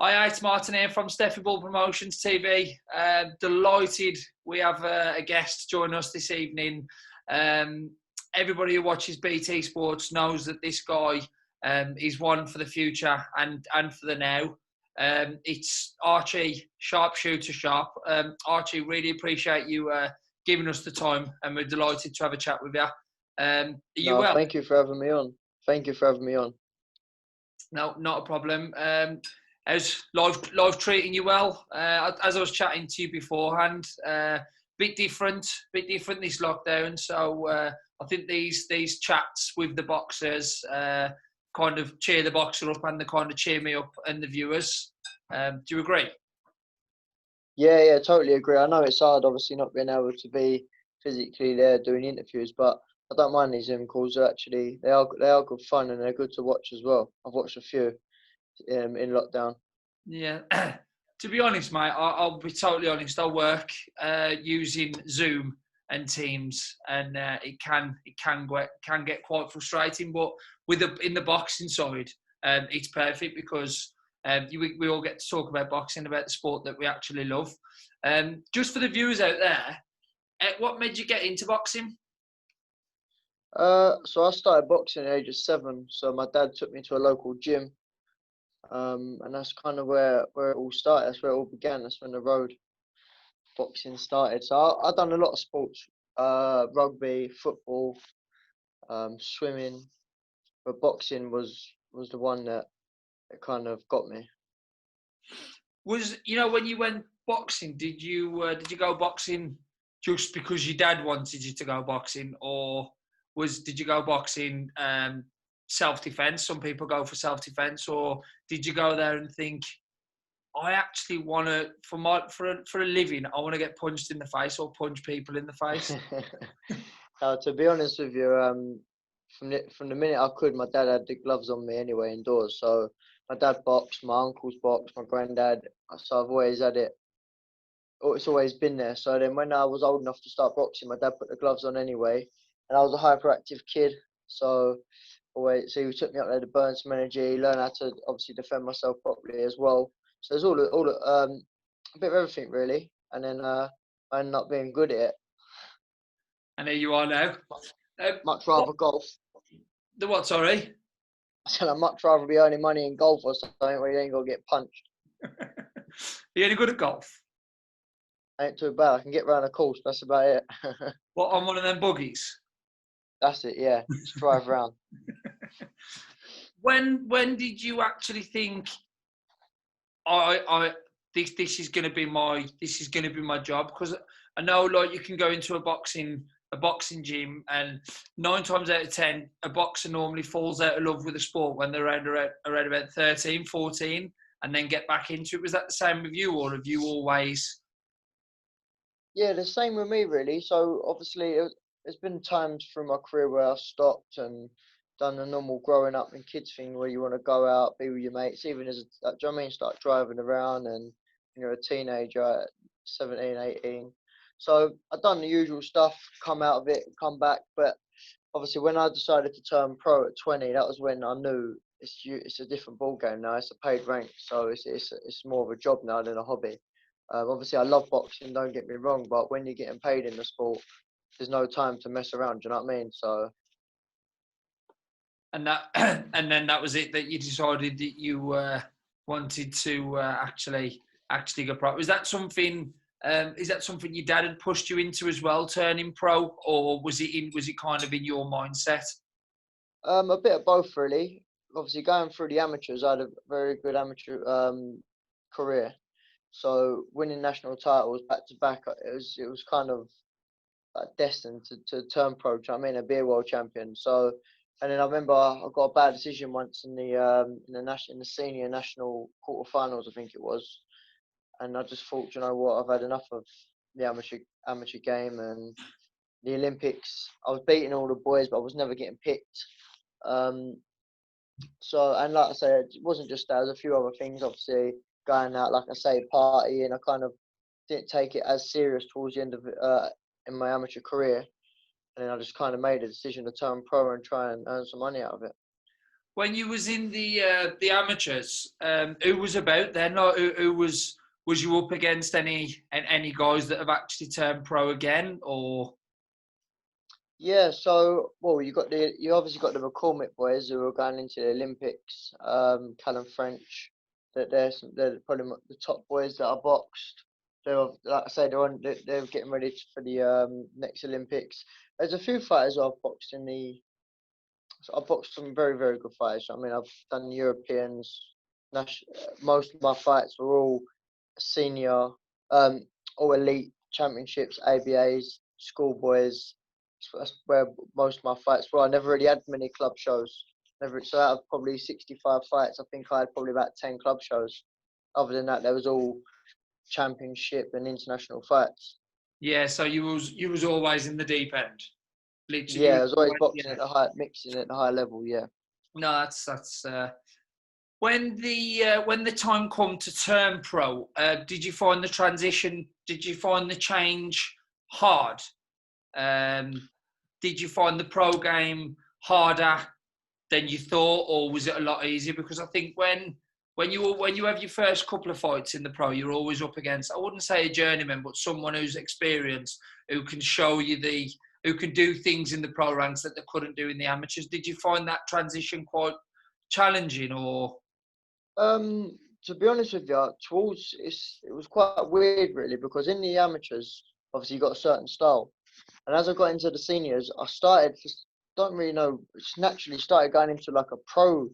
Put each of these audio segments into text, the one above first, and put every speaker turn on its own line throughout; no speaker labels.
Hi, it's Martin here from Steffi Ball Promotions TV. Delighted we have a guest join us this evening. Everybody who watches BT Sports knows that this guy is one for the future and for the now. It's Archie Sharp. Archie, really appreciate you giving us the time, and we're delighted to have a chat with you. Are you well?
Thank you for having me on.
No, not a problem. How's life treating you well? As I was chatting to you beforehand, bit different this lockdown. So I think these chats with the boxers kind of cheer the boxer up, and they kind of cheer me up and the viewers. Do you agree?
Yeah, totally agree. I know it's hard, obviously, not being able to be physically there doing interviews, but I don't mind these Zoom calls. Actually, they are good fun, and they're good to watch as well. I've watched a few in lockdown.
Yeah. To be honest, mate, I'll be totally honest. I work using Zoom and Teams, and it can get quite frustrating. But in the boxing side, it's perfect because we all get to talk about boxing, about the sport that we actually love. Just for the viewers out there, what made you get into boxing?
So I started boxing at the age of 7. So my dad took me to a local gym. And that's kind of where it all started. That's where it all began. That's when the road boxing started. So I've done a lot of sports, rugby, football, swimming, but boxing was the one that kind of got me.
When you went boxing, did you go boxing just because your dad wanted you to go boxing, or did you go boxing self-defense? Some people go for self-defense, or did you go there and think, I actually want to, for a living, I want to get punched in the face or punch people in the face?
To be honest with you, from the minute I could, my dad had the gloves on me anyway indoors. So my dad boxed, my uncles boxed, my granddad. So I've always had it. It's always been there. So then when I was old enough to start boxing, my dad put the gloves on anyway, and I was a hyperactive kid. So he took me up there to burn some energy, learn how to obviously defend myself properly as well. So there's a bit of everything really, and then I ended up being good at it.
And here you are now.
Much rather golf.
The what? Sorry.
I said I'd much rather be earning money in golf or something where you ain't gonna get punched.
You any good at golf?
Ain't too bad. I can get round the course. That's about it.
What, on one of them buggies?
That's it. Yeah, just drive around.
When did you actually think, this is going to be my job? Because I know, like, you can go into a boxing gym, and 9 times out of 10, a boxer normally falls out of love with the sport when they're around about 13, 14, and then get back into it. Was that the same with you, or have you always?
Yeah, the same with me really. So obviously, there's been times through my career where I stopped and done the normal growing up and kids thing where you want to go out, be with your mates, even do you know what I mean? Start driving around and you're a teenager at 17, 18. So I've done the usual stuff, come out of it, come back. But obviously, when I decided to turn pro at 20, that was when I knew it's a different ball game now. It's a paid rank, so it's more of a job now than a hobby. Obviously, I love boxing, don't get me wrong, but when you're getting paid in the sport, there's no time to mess around, do you know what I mean? So.
And then that was it, that you decided that you wanted to actually go pro. Is that something your dad had pushed you into as well, turning pro, or was it kind of in your mindset?
A bit of both, really. Obviously, going through the amateurs, I had a very good amateur career. So winning national titles back to back, it was kind of destined to turn pro. Do you know what I mean? And be a world champion. So, and then I remember I got a bad decision once in the senior national quarterfinals, I think it was, and I just thought, you know what, I've had enough of the amateur game and the Olympics. I was beating all the boys, but I was never getting picked. So, and like I said, it wasn't just that. There's a few other things, obviously, going out, like I say, party, and I kind of didn't take it as serious towards the end of in my amateur career. And then I just kind of made a decision to turn pro and try and earn some money out of it.
when you was in the amateurs, who was about then? Or who was you up against any guys that have actually turned pro again, or?
Yeah, so well, you obviously got the McCormick boys who are going into the Olympics. Callum French, they're probably the top boys that are boxed. They're like I say, they're getting ready for the next Olympics. There's a few fighters I've boxed so I've boxed some very very good fighters. I mean, I've done Europeans. Most of my fights were all senior, all elite championships, ABAs, schoolboys. So that's where most of my fights were. I never really had many club shows. Never. So out of probably 65 fights, I think I had probably about 10 club shows. Other than that, there was all championship and international fights.
Yeah, so you was always in the deep end. Literally,
Yeah, I was always boxing
yeah.
at the high, mixing at the high level. Yeah.
No, that's when the time come to turn pro. Did you find the transition? Did you find the change hard? Did you find the pro game harder than you thought, or was it a lot easier? Because I think when you have your first couple of fights in the pro, you're always up against, I wouldn't say a journeyman, but someone who's experienced, who can show you who can do things in the pro ranks that they couldn't do in the amateurs. Did you find that transition quite challenging, or?
To be honest with you, it was quite weird really because in the amateurs, obviously you got a certain style. And as I got into the seniors, don't really know, just naturally started going into like a pro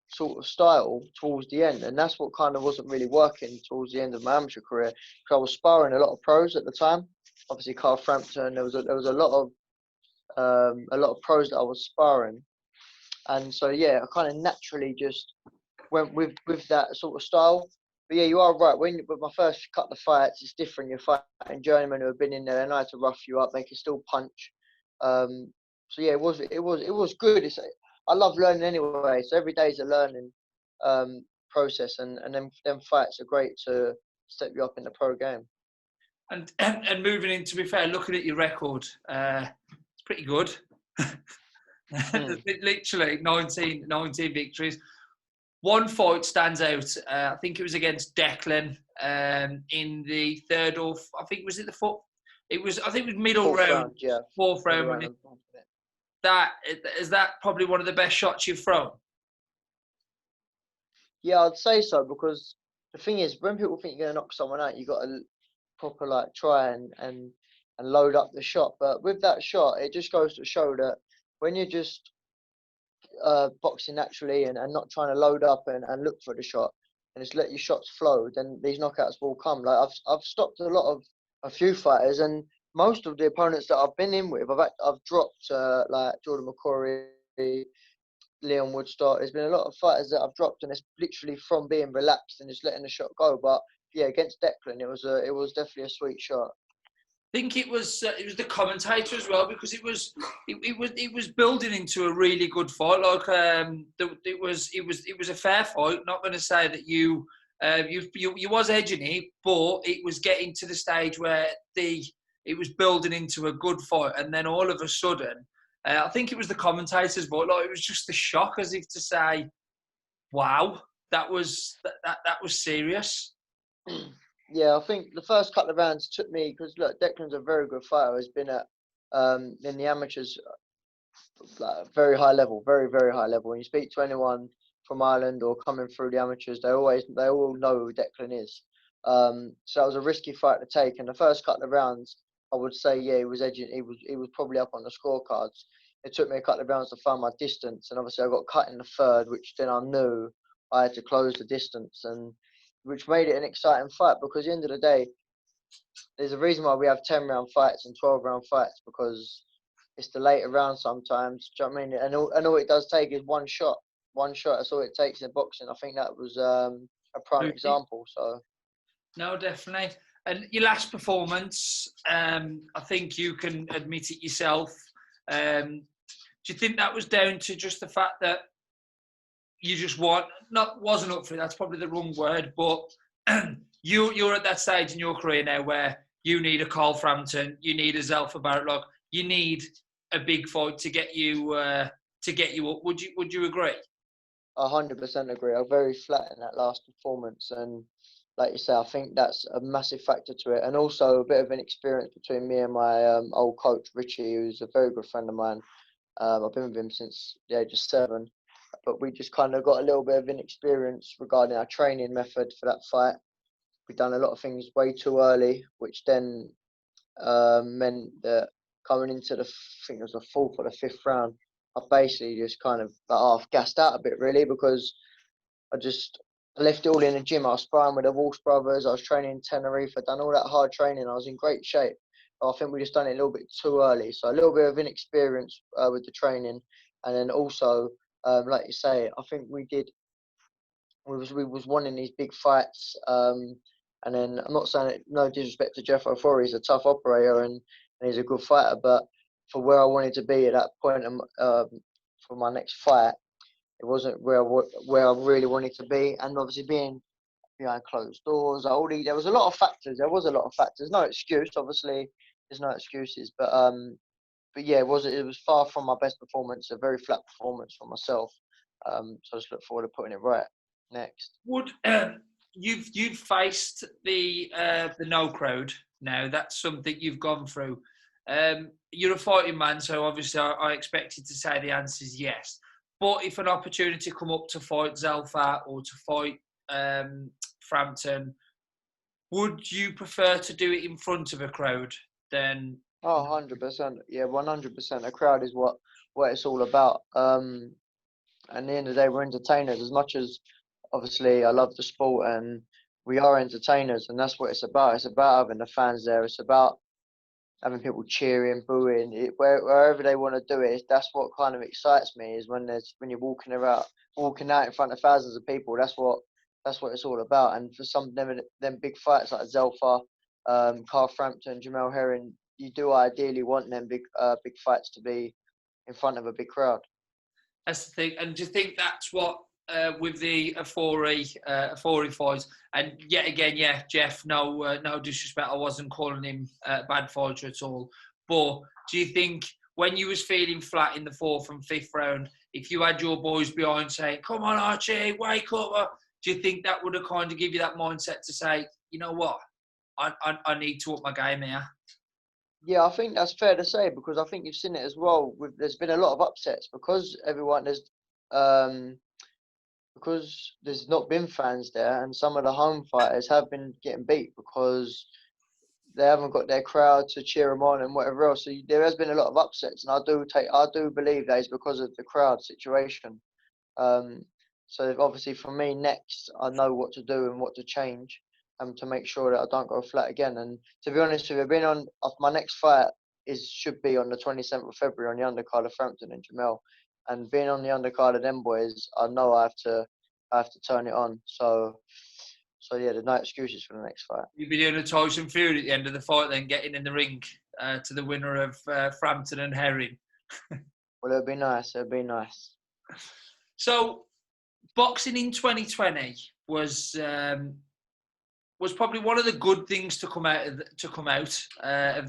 sort of style towards the end. And that's what kind of wasn't really working towards the end of my amateur career. Because I was sparring a lot of pros at the time. Obviously, Carl Frampton, there was a lot of pros that I was sparring. And so, yeah, I kind of naturally just went with that sort of style. But yeah, you are right. With my first couple of fights, it's different. You're fighting journeymen who have been in there. They know how to rough you up. They can still punch. So yeah, it was good. I love learning anyway. So every day is a learning process, and them fights are great to step you up in the pro game.
And moving in, to be fair, looking at your record, it's pretty good. Literally 19 victories. One fight stands out. I think it was against Declan in the third or I think was it the fourth. I think it was middle
Fourth
round,
round, yeah.
fourth round. Is that probably one of the best shots you've thrown?
Yeah, I'd say so because the thing is, when people think you're gonna knock someone out, you got to proper like try and load up the shot. But with that shot, it just goes to show that when you're just boxing naturally and not trying to load up and look for the shot and just let your shots flow, then these knockouts will come. Like I've stopped a few fighters, and most of the opponents that I've been in with, I've dropped like Jordan McCorry, Leon Woodstock. There's been a lot of fighters that I've dropped, and it's literally from being relaxed and just letting the shot go. But yeah, against Declan, it was definitely a sweet shot.
I think it was the commentator as well, because it was building into a really good fight. Like it was a fair fight. Not going to say that you was edging it, but it was getting to the stage where it was building into a good fight, and then all of a sudden, I think it was the commentators, but like it was just a shock, as if to say, "Wow, that was serious."
Yeah, I think the first couple of rounds took me because look, Declan's a very good fighter. Has been at in the amateurs, like very high level, very very high level. When you speak to anyone from Ireland or coming through the amateurs, they all know who Declan is. So that was a risky fight to take. And the first couple of rounds, I would say, yeah, he was edging. He was probably up on the scorecards. It took me a couple of rounds to find my distance, and obviously I got cut in the third, which then I knew I had to close the distance, and which made it an exciting fight because at the end of the day, there's a reason why we have 10-round fights and 12-round fights because it's the later round sometimes. Do you know what I mean? And all it does take is one shot. One shot, that's all it takes in boxing. I think that was a prime example. So.
No, definitely. And your last performance, I think you can admit it yourself. Do you think that was down to just the fact that you just wasn't up for it? That's probably the wrong word, but you're at that stage in your career now where you need a Carl Frampton, you need a Zelfa Barrett, you need a big fight to get you up. Would you agree?
100% agree. I'm very flat in that last performance, and like you say, I think that's a massive factor to it, and also a bit of an experience between me and my old coach Richie, who's a very good friend of mine. I've been with him since the age of 7, but we just kind of got a little bit of inexperience regarding our training method for that fight. We've done a lot of things way too early, which then meant that coming into I think it was the 4th or the 5th round, I basically just kind of half gassed out a bit really, because I left it all in the gym. I was sparring with the Walsh brothers. I was training in Tenerife. I'd done all that hard training. I was in great shape. But I think we just done it a little bit too early. So a little bit of inexperience with the training, and then also, like you say, I think we was wanting these big fights. And then I'm not saying it, no disrespect to Jeff O'Fore, he's a tough operator and he's a good fighter, but for where I wanted to be at that point, for my next fight, it wasn't where I really wanted to be. And obviously being behind closed doors, there was a lot of factors. There was a lot of factors. No excuse, obviously. There's no excuses, but yeah, it was far from my best performance. A very flat performance for myself. So I just look forward to putting it right next.
Would you've faced the no crowd now? That's something you've gone through. You're a fighting man, so obviously I expected to say the answer is yes. But if an opportunity come up to fight Zelfa or to fight Frampton, would you prefer to do it in front of a crowd than?
Oh, 100%. Yeah, 100%. A crowd is what it's all about. At the end of the day, we're entertainers. As much as obviously I love the sport, and we are entertainers, and that's what it's about. It's about having the fans there. It's about having people cheering, booing, wherever they want to do it. That's what kind of excites me, is when you're walking out in front of thousands of people. That's what it's all about. And for some of them big fights like Zelfa, Carl Frampton, Jamel Herring, you do ideally want them big fights to be in front of a big crowd.
That's the thing. And do you think that's what with the Afori fights? And yet again, yeah, Jeff, no disrespect, I wasn't calling him a bad fighter at all. But do you think when you was feeling flat in the 4th and 5th round, if you had your boys behind saying, "Come on, Archie, wake up," do you think that would have kind of give you that mindset to say, you know what, I need to up my game here?
Yeah, I think that's fair to say, because I think you've seen it as well. There's been a lot of upsets um, because there's not been fans there, and some of the home fighters have been getting beat because they haven't got their crowd to cheer them on and whatever else. So there has been a lot of upsets, and I do believe that is because of the crowd situation. Um, so obviously for me next, I know what to do and what to change, to make sure that I don't go flat again. And to be honest with you, being on my next fight should be on the 27th of February on the undercard of Frampton and Jamel, and being on the undercard of them boys, I know I have to turn it on. So yeah, there's no excuses for the next fight.
You'll be doing a Tyson Fury at the end of the fight, then getting in the ring to the winner of Frampton and Herring.
Well, it'd be nice. It'd be nice.
So, boxing in 2020 was probably one of the good things to come out of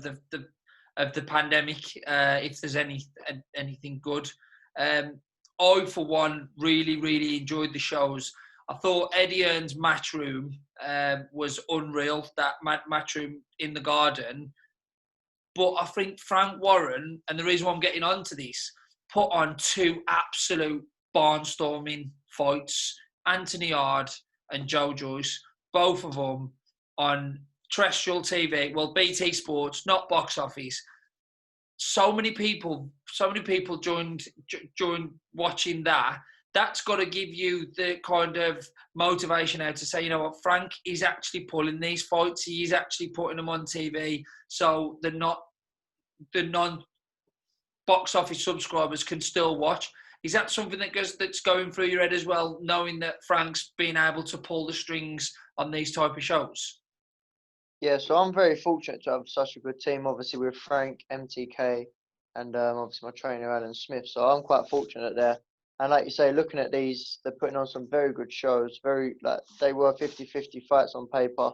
the pandemic. If there's anything good, I for one really enjoyed the shows. I thought Eddie Earn's Matchroom was unreal. That Matchroom in the Garden. But I think Frank Warren, and the reason why I'm getting onto this, put on 2 absolute barnstorming fights. Anthony Hard and Joe Joyce, both of them on terrestrial TV, well, BT Sports, not box office. So many people joined watching that. That's got to give you the kind of motivation now to say, you know what, Frank is actually pulling these fights. He is actually putting them on TV, so the non-box office subscribers can still watch. Is that something that's going through your head as well, knowing that Frank's been able to pull the strings on these type of shows?
Yeah, so I'm very fortunate to have such a good team, obviously with Frank, MTK, and obviously my trainer Alan Smith. So I'm quite fortunate there. And like you say, looking at these, they're putting on some very good shows. They were 50-50 fights on paper.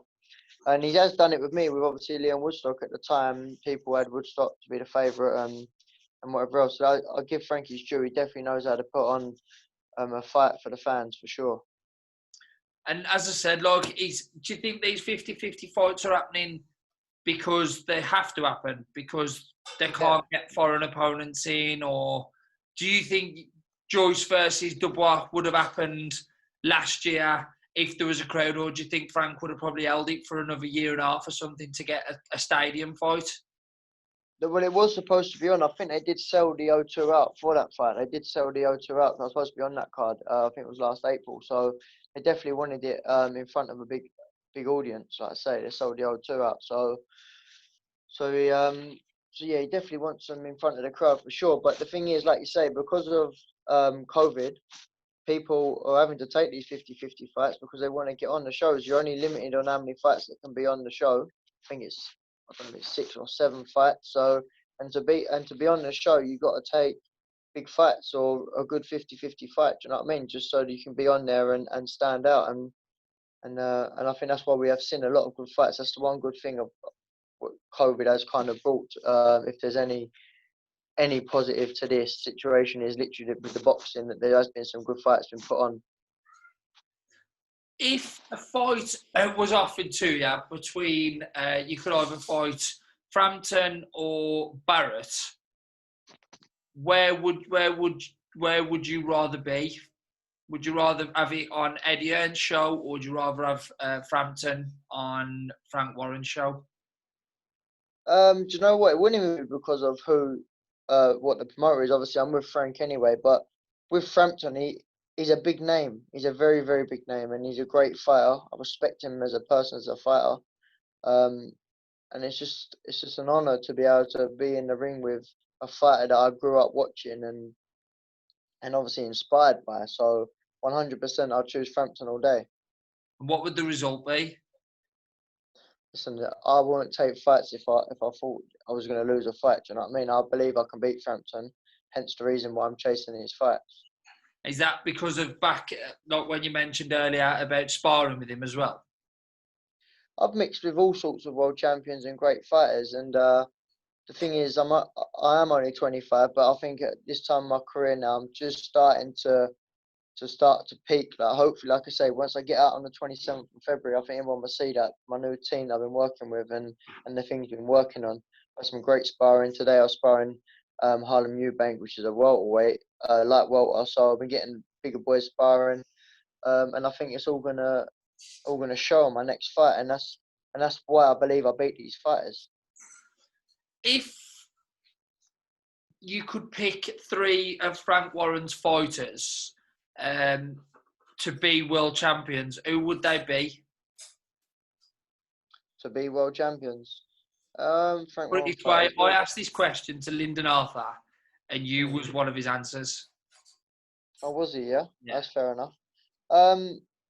And he has done it with me, with obviously Leon Woodstock at the time. People had Woodstock to be the favourite and whatever else. So I give Frank his due. He definitely knows how to put on a fight for the fans for sure.
And as I said, like, do you think these 50-50 fights are happening because they have to happen, because they can't get foreign opponents in? Or do you think Joyce versus Dubois would have happened last year if there was a crowd? Or do you think Frank would have probably held it for another year and a half or something to get a stadium fight?
Well, it was supposed to be on. I think they did sell the O2 out for that fight. They did sell the O2 out. I was supposed to be on that card. I think it was last April. So they definitely wanted it in front of a big audience. Like I say, they sold the O2 out. So yeah, he definitely wants them in front of the crowd for sure. But the thing is, like you say, because of COVID, people are having to take these 50-50 fights because they want to get on the shows. You're only limited on how many fights that can be on the show. I think I don't know, it's 6 or 7 fights. So and to be on the show, you got to take big fights or a good 50-50 fight. Do you know what I mean? Just so that you can be on there and stand out. And I think that's why we have seen a lot of good fights. That's the one good thing of what COVID has kind of brought. If there's any positive to this situation, is literally with the boxing, that there has been some good fights been put on.
If a fight was offered to you between, you could either fight Frampton or Barrett, where would you rather be? Would you rather have it on Eddie Hearn's show, or would you rather have Frampton on Frank Warren's show?
Do you know what? It wouldn't even be because of what the promoter is. Obviously, I'm with Frank anyway, but with Frampton, he's a big name. He's a very, very big name, and he's a great fighter. I respect him as a person, as a fighter. And it's just an honor to be able to be in the ring with a fighter that I grew up watching and obviously inspired by. So 100%, I'll choose Frampton all day.
And what would the result be?
Listen, I wouldn't take fights if I thought I was going to lose a fight. Do you know what I mean? I believe I can beat Frampton. Hence the reason why I'm chasing these fights.
Is that because of like when you mentioned earlier about sparring with him as well?
I've mixed with all sorts of world champions and great fighters, and the thing is, I am only 25, but I think at this time in my career now, I'm just starting to peak. Like hopefully, like I say, once I get out on the 27th of February, I think everyone will see that my new team that I've been working with and the things we've been working on. Got some great sparring today. I was sparring Harlem Eubank, which is a welterweight, light welter. So I've been getting bigger boys sparring, and I think it's all gonna show on my next fight, and that's why I believe I beat these fighters.
If you could pick 3 of Frank Warren's fighters to be world champions, who would they be?
To be world champions, Frank
Put
Warren
it this way,
fighters.
I asked this question to Lyndon Arthur, and you was one of his answers.
Oh, was he? Yeah,
Yeah.
that's fair enough.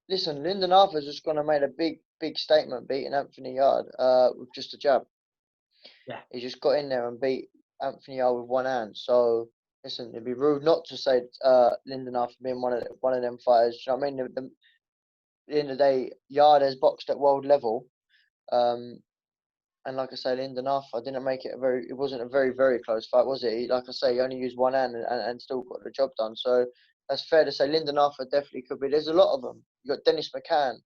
Listen, Lyndon Arthur's just gonna make a big statement beating Anthony Yard with just a jab.
Yeah.
He just got in there and beat Anthony Yard with one hand. So listen, it'd be rude not to say Lyndon Arthur being one of them fighters. Do you know what I mean? At the end of the day, Yard has boxed at world level. And like I say, Lyndon Arthur didn't make it it wasn't a very, very close fight, was it? Like I say, he only used one hand and still got the job done. So that's fair to say. Lyndon Arthur definitely could be. There's a lot of them. You got Dennis McCann.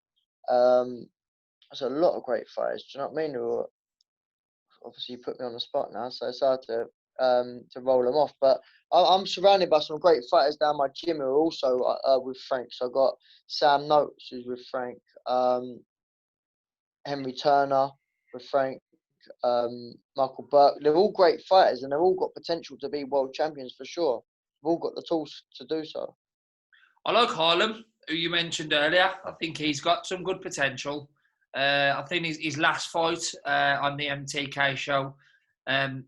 There's a lot of great fighters. Do you know what I mean? Obviously, you put me on the spot now, so it's hard to roll them off. But I'm surrounded by some great fighters down my gym who are also with Frank. So I've got Sam Notes, who's with Frank. Henry Turner with Frank. Michael Burke. They're all great fighters, and they've all got potential to be world champions for sure. They've all got the tools to do so.
I like Harlem, who you mentioned earlier. I think he's got some good potential. I think his last fight on the MTK show, I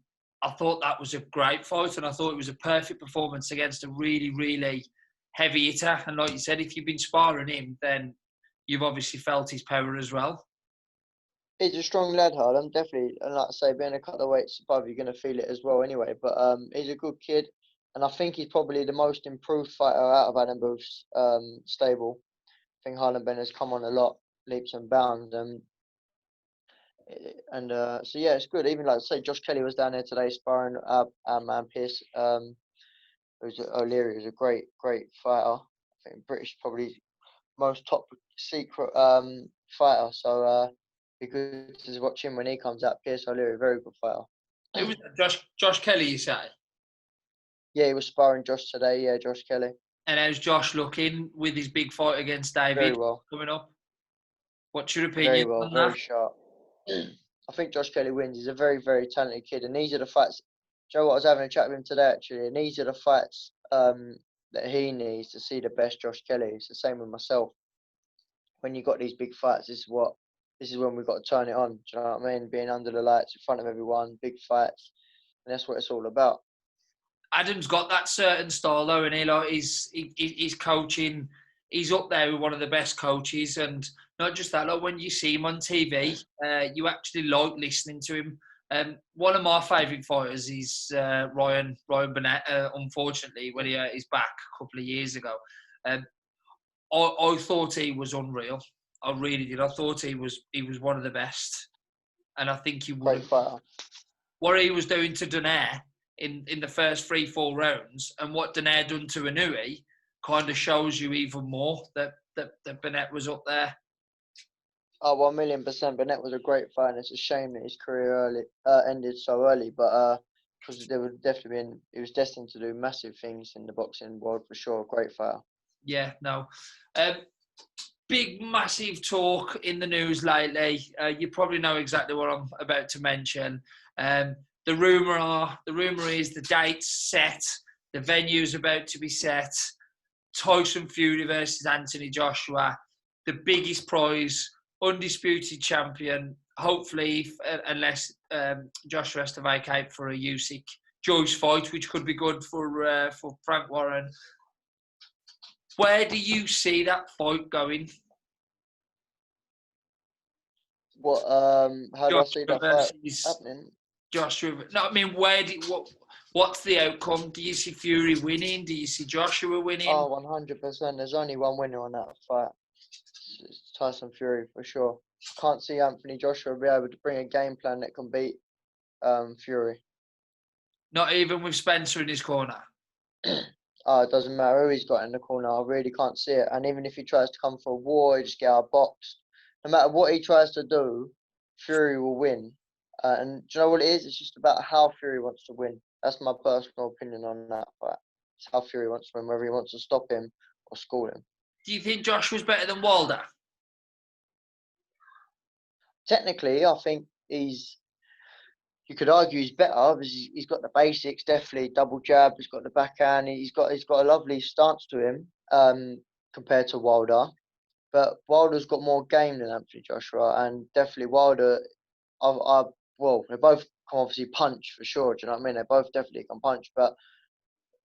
thought that was a great fight, and I thought it was a perfect performance against a really, really heavy hitter. And like you said, if you've been sparring him, then you've obviously felt his power as well.
He's a strong lad, Harlem, definitely. And like I say, being a couple of weights above, you're going to feel it as well anyway. But he's a good kid. And I think he's probably the most improved fighter out of Adam Booth's stable. I think Harlem Ben has come on a lot, leaps and bounds. So yeah, it's good. Even like I say, Josh Kelly was down there today sparring our man Pierce, O'Leary, who's a great fighter. think British probably most top secret fighter. So be good to watch him when he comes out. Pierce O'Leary, very good fighter.
It was Josh Kelly, you say?
Yeah, he was sparring Josh today. Yeah, Josh Kelly.
And how's Josh looking with his big fight against David
Very well.
coming up? What's your
Very
opinion
well.
on
Very
that?
sharp. I think Josh Kelly wins. He's a very, very talented kid, and these are the fights. Do you know what? I was having a chat with him today actually, and these are the fights that he needs to see the best Josh Kelly. It's the same with myself. When you got these big fights, this is when we've got to turn it on. Do you know what I mean? Being under the lights in front of everyone, big fights, and that's what it's all about.
Adam's got that certain style though, and he's coaching. He's up there with one of the best coaches, and not just that. Like when you see him on TV, you actually like listening to him. One of my favourite fighters is Ryan Burnett. Unfortunately, when he hurt his back a couple of years ago, I thought he was unreal. I really did. I thought he was one of the best, and I think he would.
Great fighter.
What he was doing to Donaire in the first 3-4 rounds, and what Donaire done to Inui, kind of shows you even more that Burnett was up there.
Oh, 1,000,000%. Burnett was a great fighter, and it's a shame that his career ended so early. But because there would definitely been, he was destined to do massive things in the boxing world for sure. Great fighter.
Yeah, no. Big, massive talk in the news lately. You probably know exactly what I'm about to mention. The rumour is the date's set, the venue's about to be set. Tyson Fury versus Anthony Joshua, the biggest prize, undisputed champion. Hopefully, unless Joshua has to vacate for a Usyk Joyce fight, which could be good for Frank Warren. Where do you see that fight going?
What? How do I see that fight happening?
Joshua. No, I mean, what's the outcome? Do you see Fury winning? Do you see Joshua winning?
Oh, 100%. There's only one winner on that fight. It's Tyson Fury for sure. Can't see Anthony Joshua be able to bring a game plan that can beat Fury.
Not even with Spencer in his corner.
It doesn't matter who he's got in the corner. I really can't see it. And even if he tries to come for a war, he just get outboxed. No matter what he tries to do, Fury will win. And do you know what it is? It's just about how Fury wants to win. That's my personal opinion on that fight. It's how Fury wants to win, whether he wants to stop him or school him.
Do you think Joshua's better than Wilder?
Technically, I think you could argue he's better because he's got the basics, definitely double jab, he's got the backhand, he's got a lovely stance to him compared to Wilder. But Wilder's got more game than Anthony Joshua, and definitely Wilder, well, they both can obviously punch for sure, do you know what I mean? They both definitely can punch, but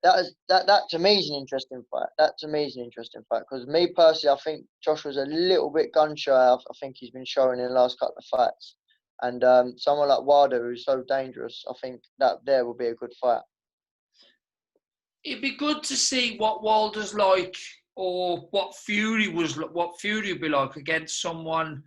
that to me is an interesting fight. That to me is an interesting fight because me personally, I think Joshua's a little bit gun shy. I think he's been showing in the last couple of fights. And someone like Wilder, who's so dangerous, I think that there will be a good fight.
It'd be good to see what Wilder's like, or what Fury would be like against someone.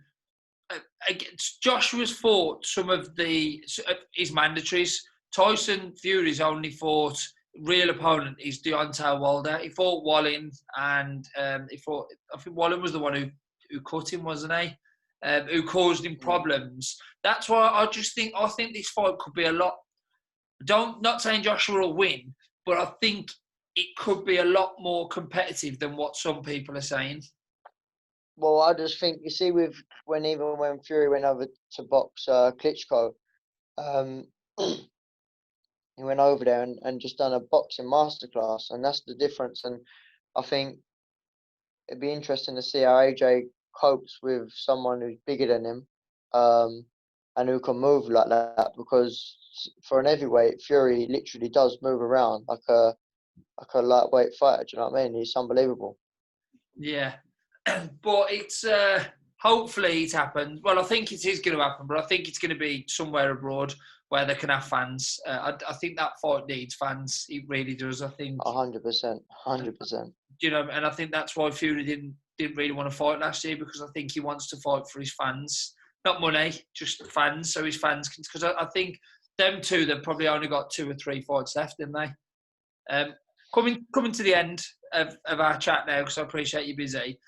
Against Joshua's fought some of his mandatories. Tyson Fury's only fought real opponent is Deontay Wilder. He fought Wallin, and I think Wallin was the one who cut him, wasn't he? Who caused him problems. That's why I think this fight could be a lot. Not saying Joshua will win, but I think it could be a lot more competitive than what some people are saying.
Well, I just think you see when Fury went over to box Klitschko, he went over there and just done a boxing masterclass, and that's the difference. And I think it'd be interesting to see how AJ copes with someone who's bigger than him, and who can move like that. Because for an heavyweight, Fury literally does move around like a lightweight fighter. Do you know what I mean? He's unbelievable.
Yeah, but it's hopefully it happens. Well, I think it is going to happen, but I think it's going to be somewhere abroad where they can have fans. I think that fight needs fans. It really does. I think
100%.
You know, and I think that's why Fury didn't really want to fight last year, because I think he wants to fight for his fans, not money, just fans. So his fans can, because I think them two, they've probably only got 2 or 3 fights left, didn't they? Coming to the end, of our chat now, because I appreciate you're busy.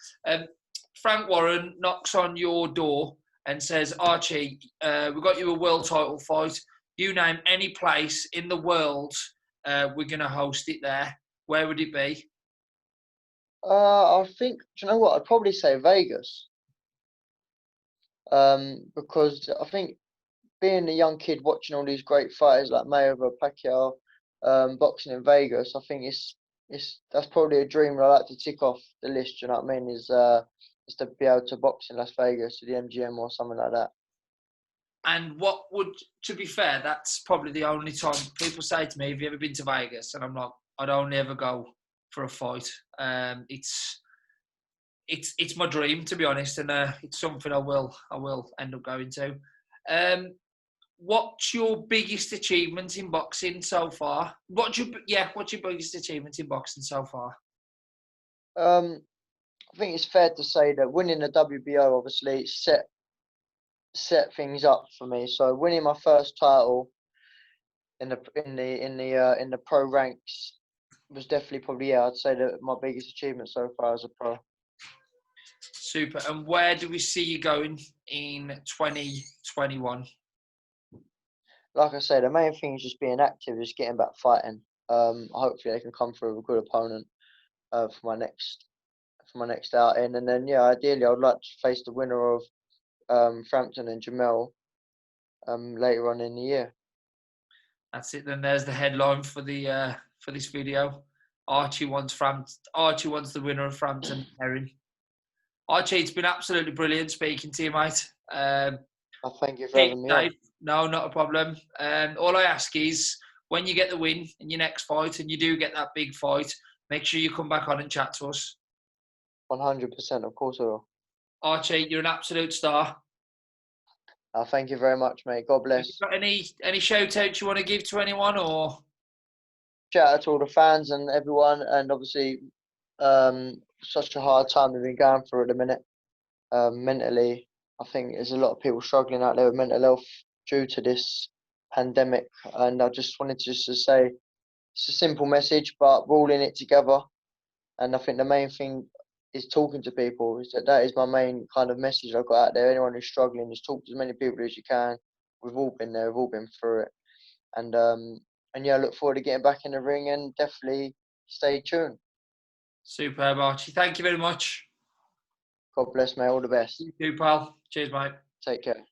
Frank Warren knocks on your door and says, Archie, we've got you a world title fight. You name any place in the world, we're going to host it there. Where would it be?
I think, do you know what? I'd probably say Vegas. Because I think being a young kid watching all these great fighters like Mayweather, Pacquiao, boxing in Vegas, I think that's probably a dream I like to tick off the list. You know what I mean? Is to be able to box in Las Vegas, to the MGM or something like that. And
what would, to be fair, that's probably the only time people say to me, "Have you ever been to Vegas?" And I'm like, I'd only ever go for a fight. It's my dream, to be honest, and it's something I will end up going to. What's your biggest achievement in boxing so far? What's your biggest achievement in boxing so far?
I think it's fair to say that winning the WBO obviously set things up for me. So winning my first title in the pro ranks was definitely probably, I'd say that my biggest achievement so far as a pro.
Super. And where do we see you going in 2021?
Like I say, the main thing is just being active, just getting back fighting. Hopefully they can come through with a good opponent for my next outing, and then ideally I'd like to face the winner of Frampton and Jamel later on in the year.
That's it. Then there's the headline for this video. Archie wants the winner of Frampton Herring. Archie, it's been absolutely brilliant speaking to you, mate.
Thank you for having me on.
No, not a problem. All I ask is, when you get the win in your next fight, and you do get that big fight, make sure you come back on and chat to us.
100%, of course I will.
Archie, you're an absolute star.
Thank you very much, mate. God bless.
Have you got any shout-outs you want to give to anyone, or?
Shout out to all the fans and everyone, and obviously such a hard time we've been going through at the minute. Mentally, I think there's a lot of people struggling out there with mental health due to this pandemic, and I just wanted to say it's a simple message, but we're all in it together. And I think the main thing is talking to people. That is my main kind of message I've got out there. Anyone who's struggling, just talk to as many people as you can. We've all been there. We've all been through it. And I look forward to getting back in the ring, and definitely stay tuned.
Superb, Archie. Thank you very much.
God bless, mate. All the best.
You too, pal. Cheers, mate.
Take care.